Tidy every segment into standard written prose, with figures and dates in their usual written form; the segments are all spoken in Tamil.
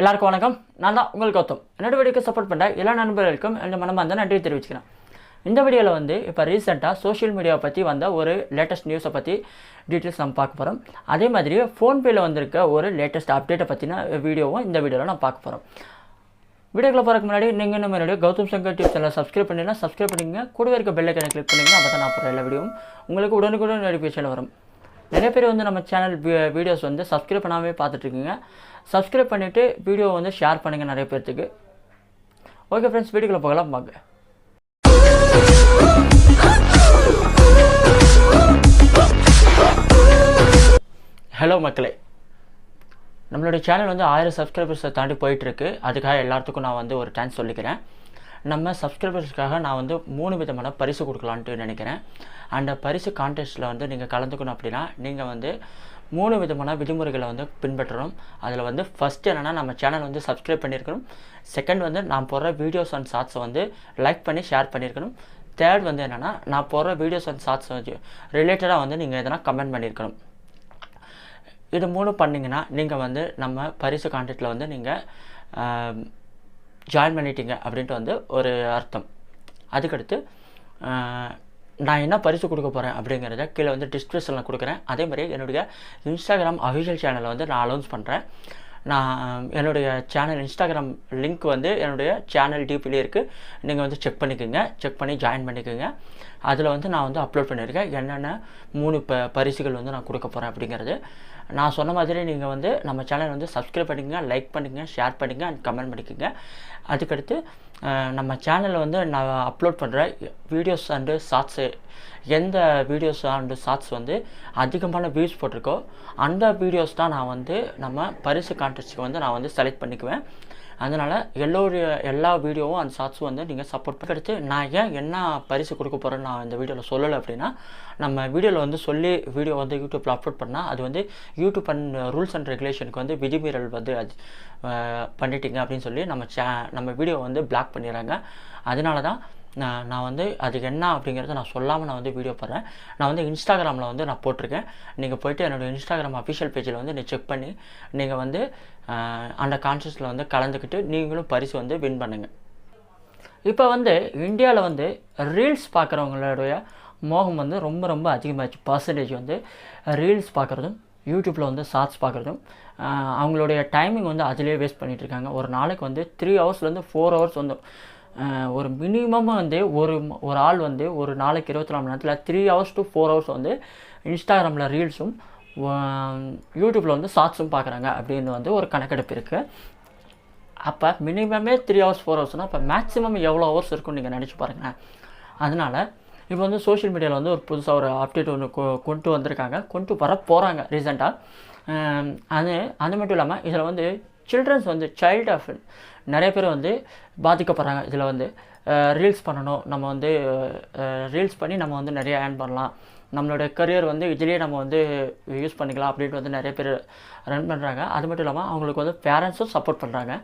எல்லாருக்கும் வணக்கம். நான் தான் உங்கள் கௌதம். என்னோட வீடியோக்கு சப்போர்ட் பண்ணுற எல்லா நண்பர்களுக்கும் என்னோட மனமார்ந்த நன்றி தெரிவிச்சுக்கிறேன். இந்த வீடியோவில் வந்து இப்போ ரீசெண்டாக சோஷியல் மீடியாவை பற்றி வந்த ஒரு லேட்டஸ்ட் நியூஸை பற்றி டீட்டெயில்ஸ் நம்ம பார்க்க போகிறோம். அதே மாதிரி ஃபோன்பேயில் வந்திருக்க ஒரு லேட்டஸ்ட் அப்டேட்டை பற்றின வீடியோவும் இந்த வீடியோவில் நான் பார்க்க போகிறோம். வீடியோக்குள்ள போகிறதுக்கு முன்னாடி நீங்கள் நம்ம என்னுடைய கௌதம் சங்கர் டியூப் சேனலை சப்ஸ்கிரைப் பண்ணிங்கன்னா சப்ஸ்கிரைப் பண்ணிங்க. கூடவே இருக்க பெல் ஐக்கனை கிளிக் பண்ணிங்கன்னா அப்போ தான் நான் போகிற எல்லா வீடியோவும் உங்களுக்கு உடனுக்குடன் நோட்டிஃபிகேஷன் வரும். நிறைய பேர் வந்து நம்ம சேனல் வீடியோஸ் வந்து சப்ஸ்கிரைப் பண்ணாமே பார்த்துட்ருக்கீங்க. சப்ஸ்கிரைப் பண்ணிவிட்டு வீடியோ வந்து ஷேர் பண்ணுங்கள் நிறைய பேர்த்துக்கு. ஓகே ஃப்ரெண்ட்ஸ், வீடியோக்குள்ளே போகலாம் வாங்க. ஹலோ மக்களே, நம்மளுடைய சேனல் வந்து 1000 சப்ஸ்கிரைபர்ஸை தாண்டி போயிட்டுருக்கு. அதுக்காக எல்லாத்துக்கும் நான் வந்து ஒரு தேங்க்ஸ் சொல்லிக்கிறேன். நம்ம சப்ஸ்கிரைபர்ஸ்க்காக நான் வந்து 3 விதமான பரிசு கொடுக்கலான்ட்டு நினைக்கிறேன். அந்த பரிசு கான்டெஸ்ட்டில் வந்து நீங்கள் கலந்துக்கணும் அப்படின்னா நீங்கள் வந்து 3 விதமான விதிமுறைகளை வந்து பின்பற்றணும். அதில் வந்து ஃபஸ்ட்டு என்னென்னா, நம்ம சேனல் வந்து சப்ஸ்கிரைப் பண்ணியிருக்கணும். செகண்ட் வந்து நான் போடுற வீடியோஸ் அண்ட் ஷார்ட்ஸை வந்து லைக் பண்ணி ஷேர் பண்ணியிருக்கணும். தேர்ட் வந்து என்னென்னா, நான் போடுற வீடியோஸ் அண்ட் ஷார்ட்ஸ் வந்து ரிலேட்டடாக வந்து நீங்கள் எதனா கமெண்ட் பண்ணியிருக்கணும். இது 3 பண்ணிங்கன்னா நீங்கள் வந்து நம்ம பரிசு கான்டெஸ்ட்டில் வந்து நீங்கள் ஜாயின் பண்ணிட்டீங்க அப்படின்ட்டு வந்து ஒரு அர்த்தம். அதுக்கடுத்து நான் என்ன பரிசு கொடுக்க போகிறேன் அப்படிங்கிறத கீழே வந்து டிஸ்கிரிப்ஷனில் கொடுக்குறேன். அதே மாதிரி என்னுடைய இன்ஸ்டாகிராம் அஃபிஷியல் சேனலை வந்து நான் அனௌன்ஸ் பண்ணுறேன். நான் என்னுடைய சேனல் இன்ஸ்டாகிராம் லிங்க் வந்து என்னுடைய சேனல் டிபிலே இருக்குது. நீங்கள் வந்து செக் பண்ணி ஜாயின் பண்ணிக்கோங்க. அதில் வந்து நான் வந்து அப்லோட் பண்ணியிருக்கேன் என்னென்ன 3 பரிசுகள் வந்து நான் கொடுக்க போகிறேன் அப்படிங்கிறது. நான் சொன்ன மாதிரி நீங்கள் வந்து நம்ம சேனல் வந்து சப்ஸ்கிரைப் பண்ணிக்கங்க, லைக் பண்ணிக்கங்க, ஷேர் பண்ணிக்கங்க அண்ட் கமெண்ட் பண்ணிக்கோங்க. அதுக்கடுத்து நம்ம சேனலில் வந்து நான் அப்லோட் பண்ணுற வீடியோஸ் அண்டு ஷார்ட்ஸு, எந்த வீடியோஸ் அண்டு ஷார்ட்ஸ் வந்து அதிகமான வியூஸ் போட்டிருக்கோ அந்த வீடியோஸ் தான் நான் வந்து நம்ம பரிசு கான்டெஸ்ட்டுக்கு வந்து நான் வந்து செலக்ட் பண்ணிக்குவேன். அதனால் எல்லா வீடியோவும் அந்த ஷார்ட்ஸும் வந்து நீங்கள் சப்போர்ட் பண்ணி. அடுத்து நான் என்ன பரிசு கொடுக்க போகிறேன்னு நான் இந்த வீடியோவில் சொல்லலை அப்படின்னா, நம்ம வீடியோவில் வந்து சொல்லி வீடியோ வந்து யூடியூப்பில் அப்லோட் பண்ணால் அது வந்து யூடியூப் அண்ட் ரூல்ஸ் அண்ட் ரெகுலேஷனுக்கு வந்து விதிமீறல் வந்து அது பண்ணிட்டீங்க அப்படின்னு சொல்லி நம்ம வீடியோ வந்து பிளாக் பண்ணிடுறாங்க. அதனால தான் நான் வந்து அது என்ன அப்படிங்கிறத நான் சொல்லாமல் நான் வந்து வீடியோ போடுறேன். நான் வந்து இன்ஸ்டாகிராமில் வந்து நான் போட்டிருக்கேன். நீங்கள் போய்ட்டு என்னோடய இன்ஸ்டாகிராம் அஃபிஷியல் பேஜில் வந்து செக் பண்ணி நீங்கள் வந்து அந்த கான்டெஸ்ட்டில் வந்து கலந்துக்கிட்டு நீங்களும் பரிசு வந்து வின் பண்ணுங்கள். இப்போ வந்து இந்தியாவில் வந்து ரீல்ஸ் பார்க்குறவங்களுடைய மோகம் வந்து ரொம்ப ரொம்ப அதிகமாகிடுச்சு. பர்சன்டேஜ் வந்து ரீல்ஸ் பார்க்குறதும் யூடியூப்பில் வந்து ஷார்ட்ஸ் பார்க்குறதும் அவங்களுடைய டைமிங் வந்து அதிலே வேஸ்ட் பண்ணிகிட்ருக்காங்க. ஒரு நாளைக்கு வந்து 3 ஹவர்ஸ்லேருந்து 4 ஹவர்ஸ் வந்து ஒரு மினிமமாக வந்து ஒரு ஆள் வந்து ஒரு நாளைக்கு 24 மணி நேரத்தில் 3 hours to 4 hours வந்து இன்ஸ்டாகிராமில் ரீல்ஸும் யூடியூப்பில் வந்து ஷார்ட்ஸும் பார்க்குறாங்க அப்படின்னு வந்து ஒரு கணக்கெடுப்பு இருக்குது. அப்போ மினிமமே 3 hours 4 ஹவர்ஸ்னால் அப்போ மேக்ஸிமம் எவ்வளோ ஹவர்ஸ் இருக்குன்னு நீங்கள் நினச்சி பாருங்கள். அதனால் இப்போ வந்து சோஷியல் மீடியாவில் வந்து ஒரு புதுசாக ஒரு அப்டேட் ஒன்று கொண்டு வந்திருக்காங்க, கொண்டு வர போகிறாங்க ரீசெண்டாக. அது மட்டும் இல்லாமல் இதில் வந்து சில்ட்ரன்ஸ் வந்து சைல்டு ஆஃப் நிறைய பேர் வந்து பாதிக்கப்படுறாங்க. இதில் வந்து ரீல்ஸ் பண்ணணும், நம்ம வந்து ரீல்ஸ் பண்ணி நம்ம வந்து நிறைய ஏர்ன் பண்ணலாம், நம்மளோட கரியர் வந்து இதிலேயே நம்ம வந்து யூஸ் பண்ணிக்கலாம் அப்படின்ட்டு வந்து நிறைய பேர் ரன் பண்ணுறாங்க. அது மட்டும் இல்லாமல் அவங்களுக்கு வந்து பேரண்ட்ஸும் சப்போர்ட் பண்ணுறாங்க.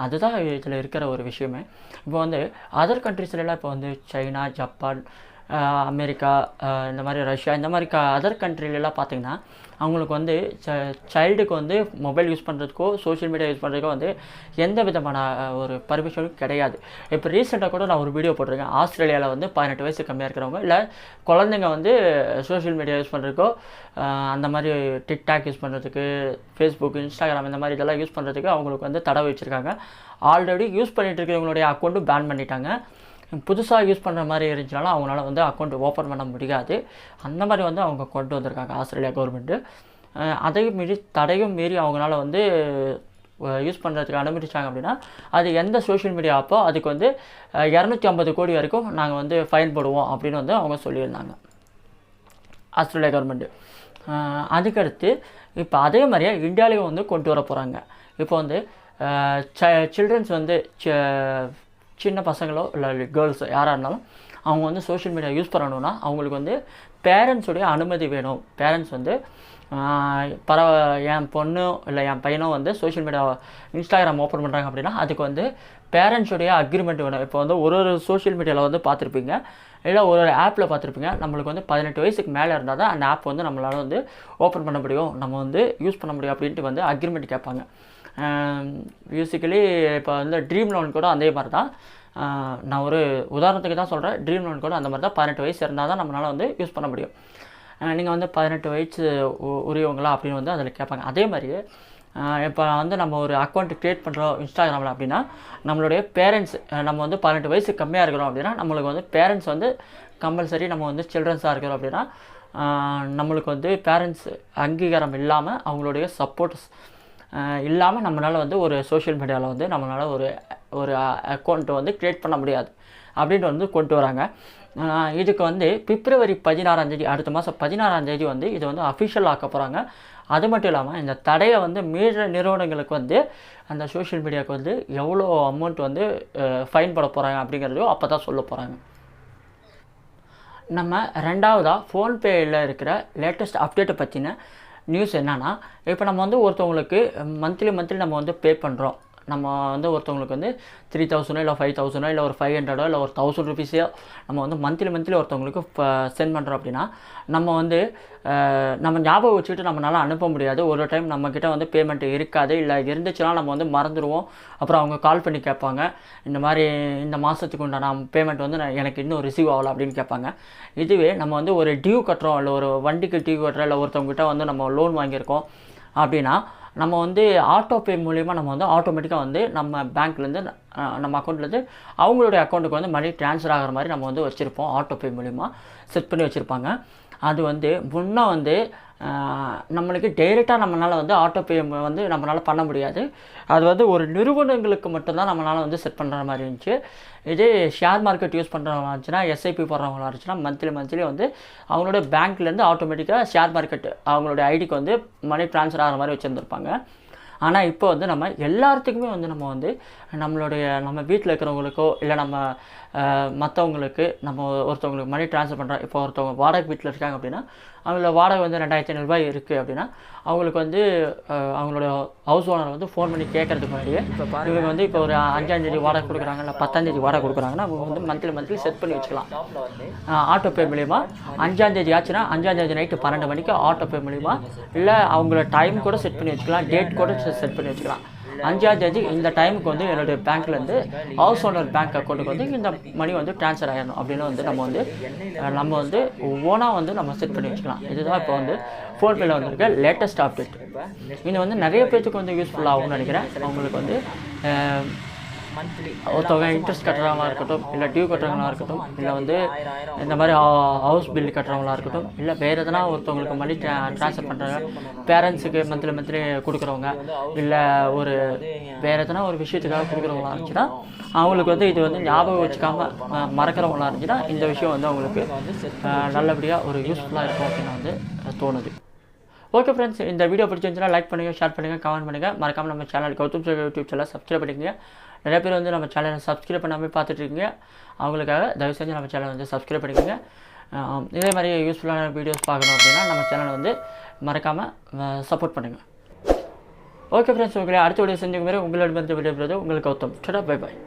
அதுதான் இதில் இருக்கிற ஒரு விஷயமே. இப்போ வந்து அதர் கண்ட்ரீஸ்லாம் இப்போ வந்து சைனா, ஜப்பான், அமெரிக்கா, இந்த மாதிரி ரஷ்யா, இந்த மாதிரி அதர் கண்ட்ரிலெலாம் பார்த்திங்கன்னா அவங்களுக்கு வந்து சைல்டுக்கு வந்து மொபைல் யூஸ் பண்ணுறதுக்கோ சோஷியல் மீடியா யூஸ் பண்ணுறதுக்கோ வந்து எந்த விதமான ஒரு பர்மிஷனும் கிடையாது. இப்போ ரீசெண்டாக கூட நான் ஒரு வீடியோ போட்டிருக்கேன். ஆஸ்திரேலியாவில் வந்து 18 வயசு கம்மியாக இருக்கிறவங்க இல்லை குழந்தைங்க வந்து சோஷியல் மீடியா யூஸ் பண்ணுறதுக்கோ அந்த மாதிரி டிக்டாக் யூஸ் பண்ணுறதுக்கு, ஃபேஸ்புக், இன்ஸ்டாகிராம் இந்த மாதிரி இதெல்லாம் யூஸ் பண்ணுறதுக்கு அவங்களுக்கு வந்து தடை வச்சுருக்காங்க. ஆல்ரெடி யூஸ் பண்ணிகிட்டு இருக்கிறவங்களுடைய அக்கௌண்ட்டும் பேன் பண்ணிட்டாங்க. புதுசாக யூஸ் பண்ணுற மாதிரி இருந்துச்சுனாலும் அவங்களால வந்து அக்கௌண்ட் ஓப்பன் பண்ண முடியாது. அந்த மாதிரி வந்து அவங்க கொண்டு வந்திருக்காங்க ஆஸ்திரேலியா கவர்மெண்ட்டு. அதையும் மீறி தடையும் மீறி அவங்களால வந்து யூஸ் பண்ணுறதுக்கு அனுமதிச்சாங்க அப்படின்னா அது எந்த சோஷியல் மீடியா அப்போ அதுக்கு வந்து 250 கோடி வரைக்கும் நாங்கள் வந்து ஃபைன் போடுவோம் அப்படின்னு வந்து அவங்க சொல்லியிருந்தாங்க ஆஸ்திரேலியா கவர்மெண்ட்டு. அதுக்கடுத்து இப்போ அதே மாதிரியே இந்தியாவிலையும் வந்து கொண்டு வர போகிறாங்க. இப்போ வந்து சில்ட்ரன்ஸ் வந்து சின்ன பசங்களோ இல்லை கேர்ள்ஸோ யாராக இருந்தாலும் அவங்க வந்து சோஷியல் மீடியா யூஸ் பண்ணணுன்னா அவங்களுக்கு வந்து பேரண்ட்ஸுடைய அனுமதி வேணும். பேரண்ட்ஸ் வந்து என் பொண்ணோ இல்லை என் பையனோ வந்து சோஷியல் மீடியா இன்ஸ்டாகிராம் ஓப்பன் பண்ணுறாங்க அப்படின்னா அதுக்கு வந்து பேரண்ட்ஸுடைய அக்ரிமெண்ட் வேணும். இப்போ வந்து ஒரு சோஷியல் மீடியாவில் வந்து பார்த்துருப்பீங்க, இல்லை ஒரு ஆப்பில் பார்த்துருப்பீங்க, நம்மளுக்கு வந்து 18 வயசுக்கு மேலே இருந்தால் தான் அந்த ஆப் வந்து நம்மளால் வந்து ஓப்பன் பண்ண முடியும், நம்ம வந்து யூஸ் பண்ண முடியும் அப்படின்ட்டு வந்து அக்ரிமெண்ட் கேட்பாங்க. பேசிக்கலி இப்போ வந்து ட்ரீம் லோன் கூட அதே மாதிரி தான். நான் ஒரு உதாரணத்துக்கு தான் சொல்கிறேன். ட்ரீம் லோன் கூட அந்த மாதிரி தான். 18 வயசு இருந்தால் தான் நம்மளால் வந்து யூஸ் பண்ண முடியும். நீங்கள் வந்து 18 வயசு உரியவங்களா அப்படின்னு வந்து அதில் கேட்பாங்க. அதே மாதிரியே இப்போ வந்து நம்ம ஒரு அக்கௌண்ட் க்ரியேட் பண்ணுறோம் இன்ஸ்டாகிராமில் அப்படின்னா, நம்மளுடைய பேரண்ட்ஸ் நம்ம வந்து 18 வயசு கம்மியாக இருக்கிறோம் அப்படின்னா, நம்மளுக்கு வந்து பேரண்ட்ஸ் வந்து கம்பல்சரி நம்ம வந்து சில்ட்ரன்ஸாக இருக்கிறோம் அப்படின்னா, நம்மளுக்கு வந்து பேரண்ட்ஸ் அங்கீகாரம் இல்லாமல், அவங்களுடைய சப்போர்ட்ஸ் இல்லாமல் நம்மளால் வந்து ஒரு சோஷியல் மீடியாவில் வந்து நம்மளால் ஒரு அக்கௌண்ட்டை வந்து க்ரியேட் பண்ண முடியாது அப்படின்ட்டு வந்து கொண்டு வராங்க. இதுக்கு வந்து பிப்ரவரி 16 அடுத்த மாதம் 16 வந்து இது வந்து அஃபிஷியல் ஆக்க போகிறாங்க. அது மட்டும் இல்லாமல் இந்த தடையை வந்து மீற நிறுவனங்களுக்கு வந்து அந்த சோஷியல் மீடியாவுக்கு வந்து எவ்வளோ அமௌண்ட் வந்து ஃபைன் போட போகிறாங்க அப்படிங்கிறதையும் அப்போ தான் சொல்ல போகிறாங்க. நம்ம ரெண்டாவதாக ஃபோன்பேயில் இருக்கிற லேட்டஸ்ட் அப்டேட்டை பற்றின நியூஸ் என்னென்னா, இப்போ நம்ம வந்து ஒருத்தவங்களுக்கு மந்த்லி நம்ம வந்து பே பண்ணுறோம். நம்ம வந்து ஒருத்தவங்களுக்கு வந்து 3000 இல்லை 5000 இல்லை ஒரு 500 இல்லை ஒரு 1000 ருபீஸோ நம்ம வந்து மந்த்லி ஒருத்தவங்களுக்கு சென்ட் பண்ணுறோம் அப்படின்னா, நம்ம வந்து நம்ம ஞாபகம் வச்சுக்கிட்டு நம்மளால் அனுப்ப முடியாது. ஒரு டைம் நம்மக்கிட்ட வந்து பேமெண்ட் இருக்காது, இல்லை இருந்துச்சுன்னா நம்ம வந்து மறந்துடுவோம். அப்புறம் அவங்க கால் பண்ணி கேட்பாங்க, இந்த மாதிரி இந்த மாதத்துக்கு உண்டான பேமெண்ட் வந்து எனக்கு இன்னும் ரிசீவ் ஆகலை அப்படின்னு கேட்பாங்க. இதுவே நம்ம வந்து ஒரு டியூ கட்டுறோம், இல்லை ஒரு வண்டிக்கு டியூ கட்டுறோம், இல்லை ஒருத்தவங்ககிட்ட வந்து நம்ம லோன் வாங்கியிருக்கோம் அப்படின்னா, நம்ம வந்து ஆட்டோ பே மூலிமா நம்ம வந்து ஆட்டோமேட்டிக்காக வந்து நம்ம பேங்க்லேருந்து நம்ம அக்கௌண்ட்லேருந்து அவங்களுடைய அக்கௌண்ட்டுக்கு வந்து மணி ட்ரான்ஸ்ஃபர் ஆகிற மாதிரி நம்ம வந்து வச்சுருப்போம். ஆட்டோ பே மூலிமா செட் பண்ணி வச்சுருப்பாங்க. அது வந்து முன்னே வந்து நம்மளுக்கு டைரெக்டாக நம்மளால் வந்து ஆட்டோ பே வந்து நம்மளால் பண்ண முடியாது. அது வந்து ஒரு நிறுவனங்களுக்கு மட்டும்தான் நம்மளால் வந்து செட் பண்ணுற மாதிரி இருந்துச்சு. இதே ஷேர் மார்க்கெட் யூஸ் பண்ணுறவங்களா இருந்துச்சுன்னா, எஸ்ஐபி போடுறவங்களா இருந்துச்சுன்னா, மந்த்லி வந்து அவங்களோட பேங்க்லேருந்து ஆட்டோமேட்டிக்காக ஷேர் மார்க்கெட் அவங்களுடைய ஐடிக்கு வந்து மணி ட்ரான்ஸ்ஃபர் ஆகிற மாதிரி வச்சுருந்துருப்பாங்க. ஆனால் இப்போ வந்து நம்ம எல்லாத்துக்குமே வந்து நம்ம வீட்டில் இருக்கிறவங்களுக்கோ இல்லை நம்ம மற்றவங்களுக்கு நம்ம ஒருத்தவங்களுக்கு மணி ட்ரான்ஸ்ஃபர் பண்ணுறோம். இப்போ ஒருத்தவங்க வாடகை வீட்டில் இருக்காங்க அப்படின்னா, அவங்களோட வாடகை வந்து 2500 ரூபாய் இருக்குது அப்படின்னா, அவங்களுக்கு வந்து அவங்களோட ஹவுஸ் ஓனர் வந்து ஃபோன் பண்ணி கேட்குறதுக்கு முன்னாடியே இவங்க வந்து இப்போ ஒரு 5ஆம் தேதி வாடகை கொடுக்குறாங்க, இல்லை 10ஆம் தேதி வாடகை கொடுக்குறாங்கன்னா, அவங்க வந்து மந்த்லி செட் பண்ணி வச்சுக்கலாம். ஆட்டோ பே மூலிமா 5ஆம் தேதி ஆச்சுன்னா 5ஆம் தேதி நைட்டு 12 மணிக்கு ஆட்டோ பே மூலிமா, இல்லை அவங்களோட டைம் கூட செட் பண்ணி வச்சுக்கலாம், டேட் கூட செட் பண்ணி வச்சுக்கலாம். 5ஆம் தேதி இந்த டைமுக்கு வந்து என்னுடைய பேங்க்லேருந்து ஹவுஸ் ஓனர் பேங்க் அக்கௌண்ட்டுக்கு வந்து இந்த மணி வந்து ட்ரான்ஸ்ஃபர் ஆகிடணும் அப்படின்னு வந்து நம்ம வந்து ஓனாக வந்து நம்ம செட் பண்ணி வச்சுக்கலாம். இதுதான் இப்போ வந்து ஃபோன்பேயில் வந்துருக்க லேட்டஸ்ட் அப்டேட். இது வந்து நிறைய பேருக்கு வந்து யூஸ்ஃபுல் ஆகும்னு நினைக்கிறேன். அவங்களுக்கு வந்து ஒருத்தவங்க இன்ட்ரெஸ்ட் கட்டுறவங்களா இருக்கட்டும், இல்லை டியூ கட்டுறவங்களா இருக்கட்டும், இல்லை வந்து இந்த மாதிரி ஹவுஸ் பில் கட்டுறவங்களா இருக்கட்டும், இல்லை வேறு எதனா ஒருத்தவங்களுக்கு மணி ட்ரான்ஸ்ஃபர் பண்ணுறாங்க, பேரண்ட்ஸுக்கு மந்த்லி கொடுக்குறவங்க, இல்லை ஒரு வேறு எதனா ஒரு விஷயத்துக்காக கொடுக்குறவங்களா இருந்துச்சுன்னா, அவங்களுக்கு வந்து இது வந்து ஞாபகம் வச்சுக்காமல் மறக்கிறவங்களா இருந்துச்சுன்னா, இந்த விஷயம் வந்து அவங்களுக்கு நல்லபடியாக ஒரு யூஸ்ஃபுல்லாக இருக்கும் அப்படின்னு வந்து தோணுது. ஓகே ஃப்ரெண்ட்ஸ், இந்த வீடியோ பிடிச்சிருந்துச்சுன்னா லைக் பண்ணுங்கள், ஷேர் பண்ணுங்கள், கமெண்ட் பண்ணுங்கள். மறக்காமல் நம்ம channel Gautham sir YouTube channel subscribe பண்ணிக்கங்க. நிறைய பேர் வந்து நம்ம சேனலை சப்ஸ்கிரைப் பண்ணாமல் பார்த்துட்ருக்கீங்க. அவங்களுக்காக தயவு செஞ்சு நம்ம சேனலை வந்து சப்ஸ்கிரைப் பண்ணிக்கோங்க. இதே மாதிரி யூஸ்ஃபுல்லான வீடியோஸ் பார்க்கணும் அப்படின்னா நம்ம சேனலை வந்து மறக்காமல் சப்போர்ட் பண்ணுங்கள். ஓகே ஃப்ரெண்ட்ஸ், உங்களை அடுத்த வீடியோ செஞ்சுக்க மாதிரி உங்களோட வீடியோ உங்களுக்கு கௌதம். Bye bye.